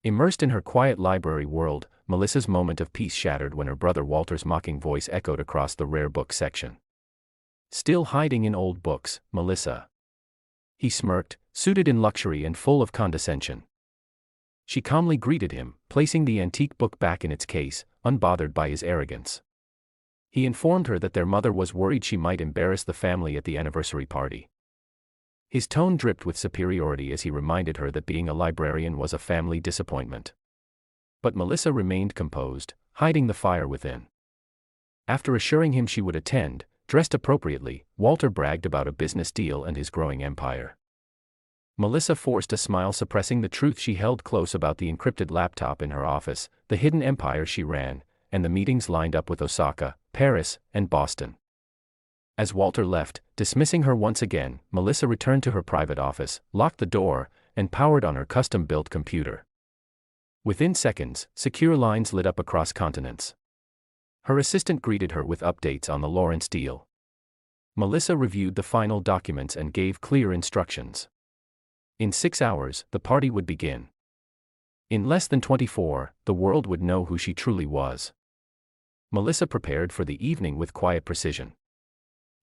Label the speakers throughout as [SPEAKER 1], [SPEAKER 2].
[SPEAKER 1] Immersed in her quiet library world, Melissa's moment of peace shattered when her brother Walter's mocking voice echoed across the rare book section. "Still hiding in old books, Melissa?" He smirked, suited in luxury and full of condescension. She calmly greeted him, placing the antique book back in its case, unbothered by his arrogance. He informed her that their mother was worried she might embarrass the family at the anniversary party. His tone dripped with superiority as he reminded her that being a librarian was a family disappointment. But Melissa remained composed, hiding the fire within. After assuring him she would attend, dressed appropriately, Walter bragged about a business deal and his growing empire. Melissa forced a smile, suppressing the truth she held close about the encrypted laptop in her office, the hidden empire she ran, and the meetings lined up with Osaka, Paris, and Boston. As Walter left, dismissing her once again, Melissa returned to her private office, locked the door, and powered on her custom-built computer. Within seconds, secure lines lit up across continents. Her assistant greeted her with updates on the Lawrence deal. Melissa reviewed the final documents and gave clear instructions. In 6 hours, the party would begin. In less than 24, the world would know who she truly was. Melissa prepared for the evening with quiet precision.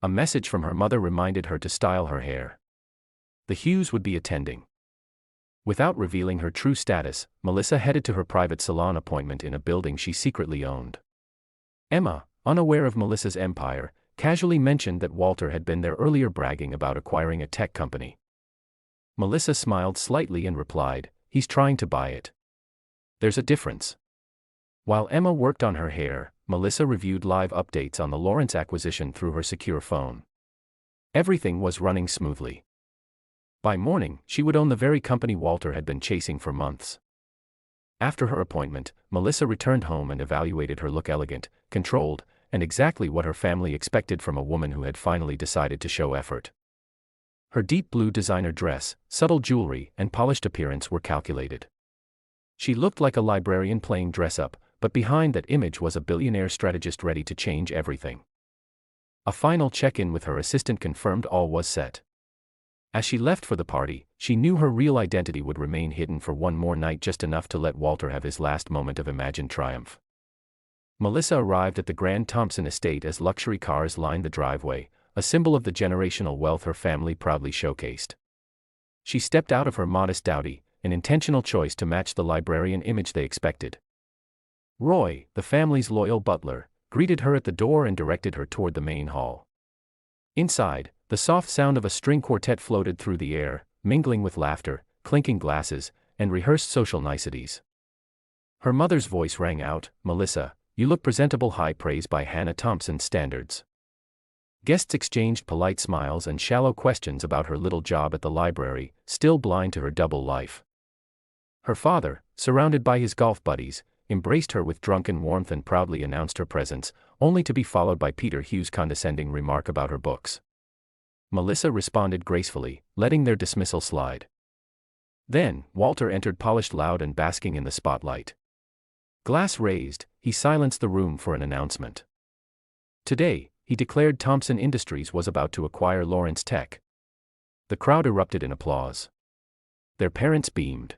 [SPEAKER 1] A message from her mother reminded her to style her hair. The Hughes would be attending. Without revealing her true status, Melissa headed to her private salon appointment in a building she secretly owned. Emma, unaware of Melissa's empire, casually mentioned that Walter had been there earlier, bragging about acquiring a tech company. Melissa smiled slightly and replied, "He's trying to buy it." There's a difference. While Emma worked on her hair, Melissa reviewed live updates on the Lawrence acquisition through her secure phone. Everything was running smoothly. By morning, she would own the very company Walter had been chasing for months. After her appointment, Melissa returned home and evaluated her look: elegant, controlled, and exactly what her family expected from a woman who had finally decided to show effort. Her deep blue designer dress, subtle jewelry, and polished appearance were calculated. She looked like a librarian playing dress-up, but behind that image was a billionaire strategist ready to change everything. A final check-in with her assistant confirmed all was set. As she left for the party, she knew her real identity would remain hidden for one more night, just enough to let Walter have his last moment of imagined triumph. Melissa arrived at the Grand Thompson estate as luxury cars lined the driveway, a symbol of the generational wealth her family proudly showcased. She stepped out of her modest dowdy, an intentional choice to match the librarian image they expected. Roy, the family's loyal butler, greeted her at the door and directed her toward the main hall. Inside, the soft sound of a string quartet floated through the air, mingling with laughter, clinking glasses, and rehearsed social niceties. Her mother's voice rang out, "Melissa, you look presentable," high praise by Hannah Thompson's standards. Guests exchanged polite smiles and shallow questions about her little job at the library, still blind to her double life. Her father, surrounded by his golf buddies, embraced her with drunken warmth and proudly announced her presence, only to be followed by Peter Hughes' condescending remark about her books. Melissa responded gracefully, letting their dismissal slide. Then, Walter entered, polished, loud, and basking in the spotlight. Glass raised, he silenced the room for an announcement. Today, he declared, Thompson Industries was about to acquire Lawrence Tech. The crowd erupted in applause. Their parents beamed.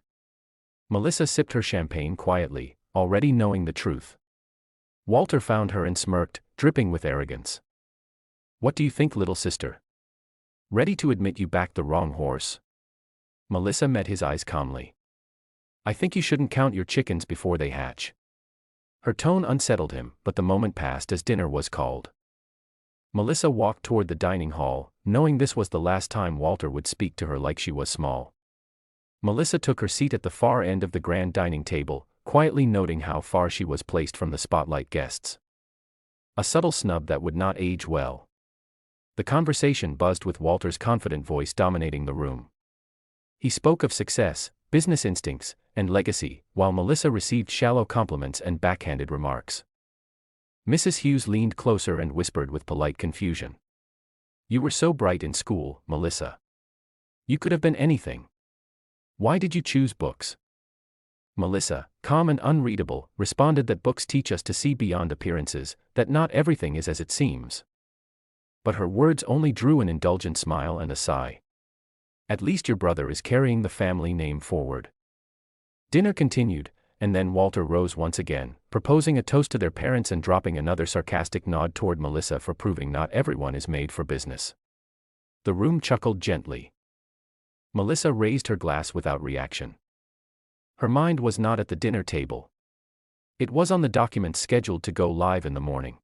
[SPEAKER 1] Melissa sipped her champagne quietly, already knowing the truth. Walter found her and smirked, dripping with arrogance. "What do you think, little sister? Ready to admit you backed the wrong horse?" Melissa met his eyes calmly. "I think you shouldn't count your chickens before they hatch." Her tone unsettled him, but the moment passed as dinner was called. Melissa walked toward the dining hall, knowing this was the last time Walter would speak to her like she was small. Melissa took her seat at the far end of the grand dining table, quietly noting how far she was placed from the spotlight guests. A subtle snub that would not age well. The conversation buzzed with Walter's confident voice dominating the room. He spoke of success, business instincts, and legacy, while Melissa received shallow compliments and backhanded remarks. Mrs. Hughes leaned closer and whispered with polite confusion. "You were so bright in school, Melissa. You could have been anything. Why did you choose books?" Melissa, calm and unreadable, responded that books teach us to see beyond appearances, that not everything is as it seems. But her words only drew an indulgent smile and a sigh. "At least your brother is carrying the family name forward." Dinner continued, and then Walter rose once again, proposing a toast to their parents and dropping another sarcastic nod toward Melissa for proving not everyone is made for business. The room chuckled gently. Melissa raised her glass without reaction. Her mind was not at the dinner table. It was on the documents scheduled to go live in the morning.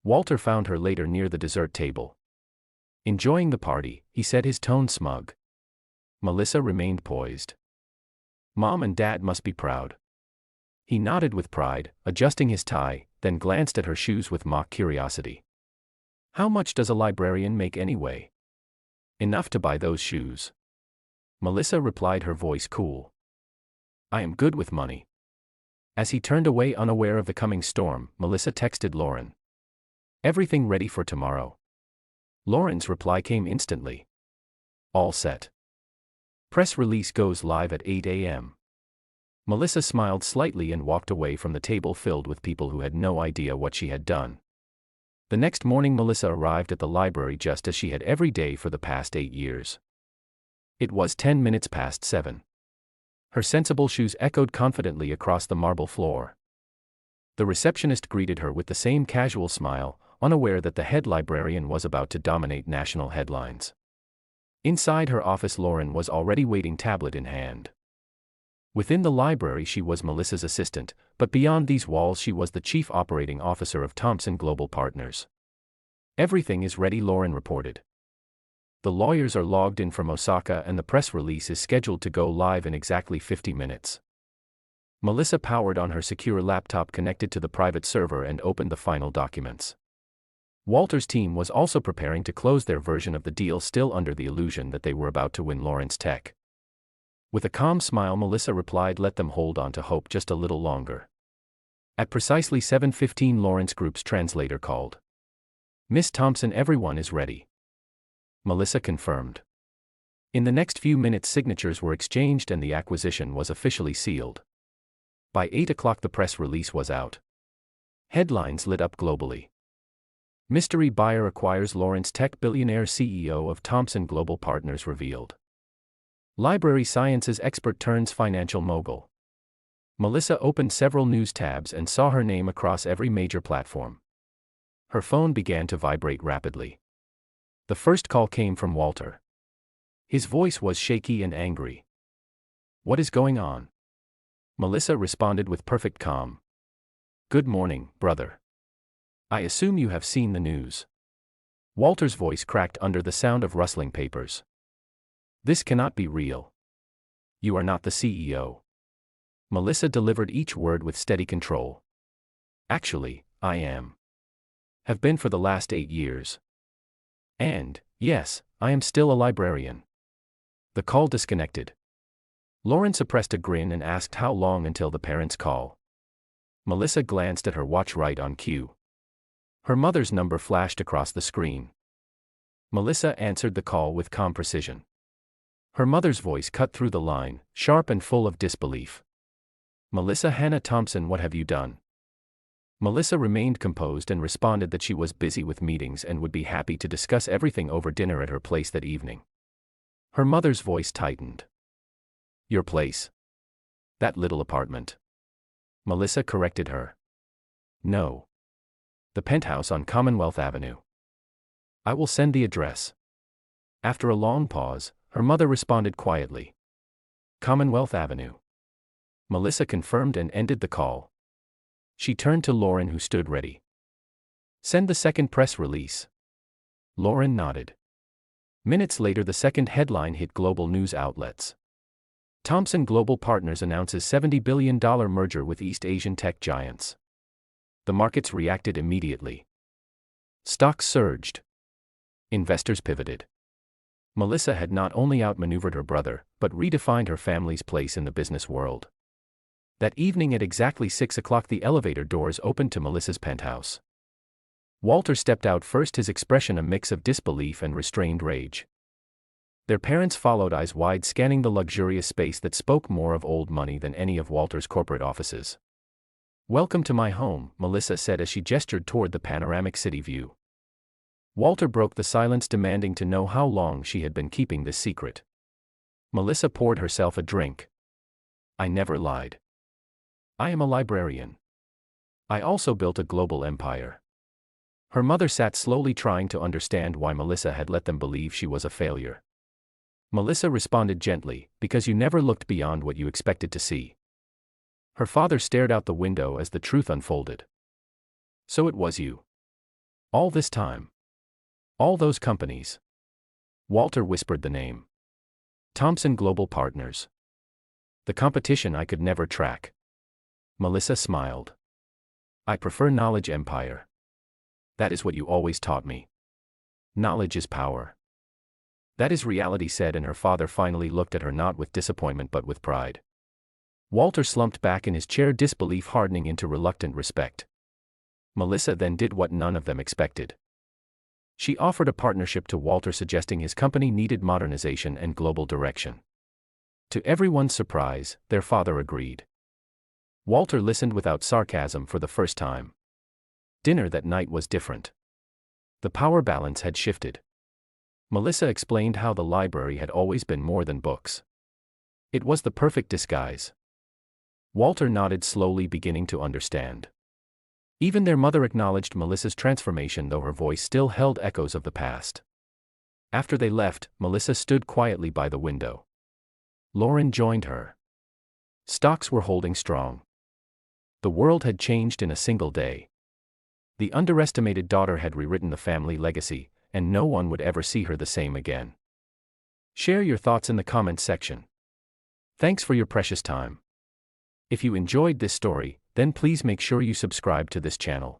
[SPEAKER 1] Walter found her later near the dessert table. Enjoying the party, he said, his tone smug. Melissa remained poised. Mom and Dad must be proud. He nodded with pride, adjusting his tie, then glanced at her shoes with mock curiosity. How much does a librarian make anyway? Enough to buy those shoes. Melissa replied, her voice cool. I am good with money. As he turned away unaware of the coming storm, Melissa texted Lauren. Everything ready for tomorrow? Lauren's reply came instantly. All set. Press release goes live at 8 a.m. Melissa smiled slightly and walked away from the table filled with people who had no idea what she had done. The next morning Melissa arrived at the library just as she had every day for the past 8 years. It was 10 minutes past 7. Her sensible shoes echoed confidently across the marble floor. The receptionist greeted her with the same casual smile, unaware that the head librarian was about to dominate national headlines. Inside her office Lauren was already waiting, tablet in hand. Within the library she was Melissa's assistant, but beyond these walls she was the chief operating officer of Thompson Global Partners. Everything is ready, Lauren reported. The lawyers are logged in from Osaka and the press release is scheduled to go live in exactly 50 minutes. Melissa powered on her secure laptop connected to the private server and opened the final documents. Walter's team was also preparing to close their version of the deal, still under the illusion that they were about to win Lauren's tech. With a calm smile Melissa replied, let them hold on to hope just a little longer. At precisely 7:15 Lauren's group's translator called. Miss Thompson, everyone is ready. Melissa confirmed. In the next few minutes signatures were exchanged and the acquisition was officially sealed. By 8 o'clock the press release was out. Headlines lit up globally. Mystery buyer acquires Lawrence Tech, billionaire CEO of Thompson Global Partners revealed. Library sciences expert turns financial mogul. Melissa opened several news tabs and saw her name across every major platform. Her phone began to vibrate rapidly. The first call came from Walter. His voice was shaky and angry. What is going on? Melissa responded with perfect calm. Good morning, brother. I assume you have seen the news. Walter's voice cracked under the sound of rustling papers. This cannot be real. You are not the CEO. Melissa delivered each word with steady control. Actually, I am. Have been for the last 8 years. And, yes, I am still a librarian. The call disconnected. Lauren suppressed a grin and asked how long until the parents' call. Melissa glanced at her watch, right on cue. Her mother's number flashed across the screen. Melissa answered the call with calm precision. Her mother's voice cut through the line, sharp and full of disbelief. Melissa, Hannah Thompson, what have you done? Melissa remained composed and responded that she was busy with meetings and would be happy to discuss everything over dinner at her place that evening. Her mother's voice tightened. Your place? That little apartment. Melissa corrected her. No. The penthouse on Commonwealth Avenue. I will send the address. After a long pause, her mother responded quietly. Commonwealth Avenue. Melissa confirmed and ended the call. She turned to Lauren, who stood ready. Send the second press release. Lauren nodded. Minutes later the second headline hit global news outlets. Thompson Global Partners announces $70 billion merger with East Asian tech giants. The markets reacted immediately. Stocks surged. Investors pivoted. Melissa had not only outmaneuvered her brother, but redefined her family's place in the business world. That evening at exactly 6 o'clock the elevator doors opened to Melissa's penthouse. Walter stepped out first, his expression a mix of disbelief and restrained rage. Their parents followed, eyes wide, scanning the luxurious space that spoke more of old money than any of Walter's corporate offices. Welcome to my home, Melissa said as she gestured toward the panoramic city view. Walter broke the silence, demanding to know how long she had been keeping this secret. Melissa poured herself a drink. I never lied. I am a librarian. I also built a global empire. Her mother sat slowly trying to understand why Melissa had let them believe she was a failure. Melissa responded gently, because you never looked beyond what you expected to see. Her father stared out the window as the truth unfolded. So it was you. All this time. All those companies. Walter whispered the name. Thomson Global Partners. The competition I could never track. Melissa smiled. I prefer knowledge empire. That is what you always taught me. Knowledge is power. That is reality said, and her father finally looked at her not with disappointment but with pride. Walter slumped back in his chair, disbelief hardening into reluctant respect. Melissa then did what none of them expected. She offered a partnership to Walter, suggesting his company needed modernization and global direction. To everyone's surprise, their father agreed. Walter listened without sarcasm for the first time. Dinner that night was different. The power balance had shifted. Melissa explained how the library had always been more than books. It was the perfect disguise. Walter nodded slowly, beginning to understand. Even their mother acknowledged Melissa's transformation, though her voice still held echoes of the past. After they left, Melissa stood quietly by the window. Lauren joined her. Stocks were holding strong. The world had changed in a single day. The underestimated daughter had rewritten the family legacy, and no one would ever see her the same again. Share your thoughts in the comments section. Thanks for your precious time. If you enjoyed this story, then please make sure you subscribe to this channel.